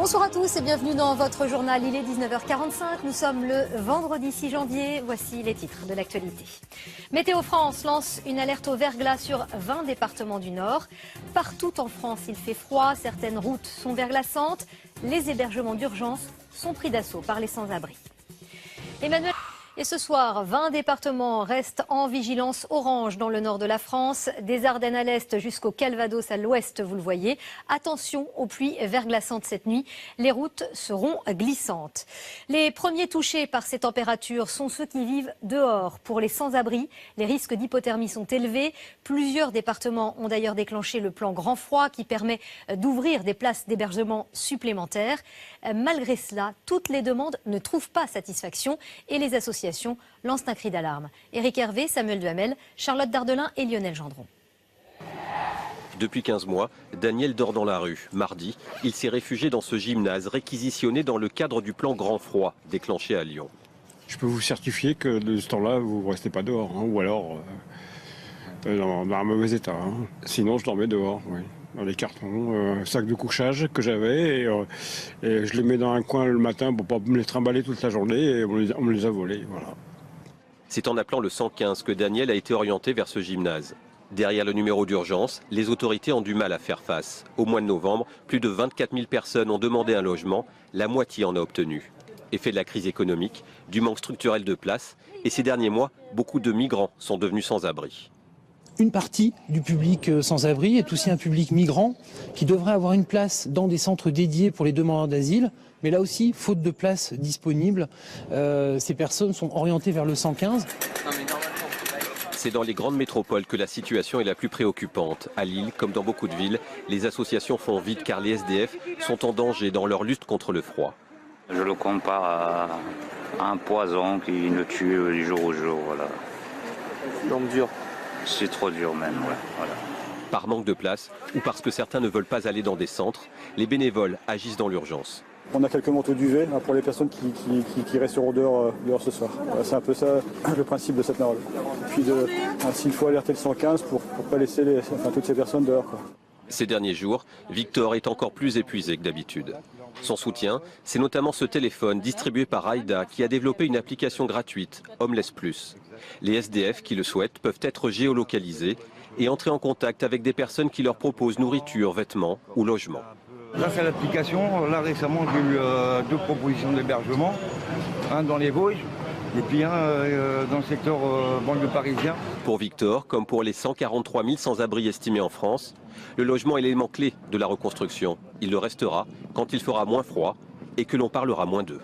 Bonsoir à tous et bienvenue dans votre journal. Il est 19h45, nous sommes le vendredi 6 janvier. Voici les titres de l'actualité. Météo France lance une alerte au verglas sur 20 départements du Nord. Partout en France, il fait froid, certaines routes sont verglaçantes. Les hébergements d'urgence sont pris d'assaut par les sans-abri. Et ce soir, 20 départements restent en vigilance orange dans le nord de la France, des Ardennes à l'est jusqu'au Calvados à l'ouest, vous le voyez. Attention aux pluies verglaçantes cette nuit, les routes seront glissantes. Les premiers touchés par ces températures sont ceux qui vivent dehors. Pour les sans-abri, les risques d'hypothermie sont élevés. Plusieurs départements ont d'ailleurs déclenché le plan Grand Froid qui permet d'ouvrir des places d'hébergement supplémentaires. Malgré cela, toutes les demandes ne trouvent pas satisfaction et les associations lancent un cri d'alarme. Éric Hervé, Samuel Duhamel, Charlotte Dardelin et Lionel Gendron. Depuis 15 mois, Daniel dort dans la rue. Mardi, il s'est réfugié dans ce gymnase réquisitionné dans le cadre du plan Grand Froid déclenché à Lyon. Je peux vous certifier que de ce temps-là, vous ne restez pas dehors, ou alors dans un mauvais état. Sinon, je dormais dehors, oui. Dans les cartons, sacs de couchage que j'avais, et je les mets dans un coin le matin pour pas me les trimballer toute la journée, et on me les a volés, voilà. C'est en appelant le 115 que Daniel a été orienté vers ce gymnase. Derrière le numéro d'urgence, les autorités ont du mal à faire face. Au mois de novembre, plus de 24 000 personnes ont demandé un logement, la moitié en a obtenu. Effet de la crise économique, du manque structurel de places, et ces derniers mois, beaucoup de migrants sont devenus sans abri. Une partie du public sans-abri est aussi un public migrant qui devrait avoir une place dans des centres dédiés pour les demandeurs d'asile. Mais là aussi, faute de places disponibles, ces personnes sont orientées vers le 115. C'est dans les grandes métropoles que la situation est la plus préoccupante. À Lille, comme dans beaucoup de villes, les associations font vite car les SDF sont en danger dans leur lutte contre le froid. Je le compare à un poison qui nous tue du jour au jour. Voilà. Donc dur. C'est trop dur même, ouais, voilà. Par manque de place ou parce que certains ne veulent pas aller dans des centres, les bénévoles agissent dans l'urgence. On a quelques manteaux duvet pour les personnes qui resteront dehors ce soir. C'est un peu ça le principe de cette maraude. Et puis s'il faut alerter le 115 pour ne pas laisser toutes ces personnes dehors, quoi. Ces derniers jours, Victor est encore plus épuisé que d'habitude. Son soutien, c'est notamment ce téléphone distribué par Aïda qui a développé une application gratuite, Homeless Plus. Les SDF qui le souhaitent peuvent être géolocalisés et entrer en contact avec des personnes qui leur proposent nourriture, vêtements ou logement. Grâce à l'application, là récemment j'ai eu 2 propositions d'hébergement, un dans les Vosges et puis un dans le secteur banlieue parisien. Pour Victor, comme pour les 143 000 sans-abri estimés en France, le logement est l'élément clé de la reconstruction. Il le restera quand il fera moins froid et que l'on parlera moins d'eux.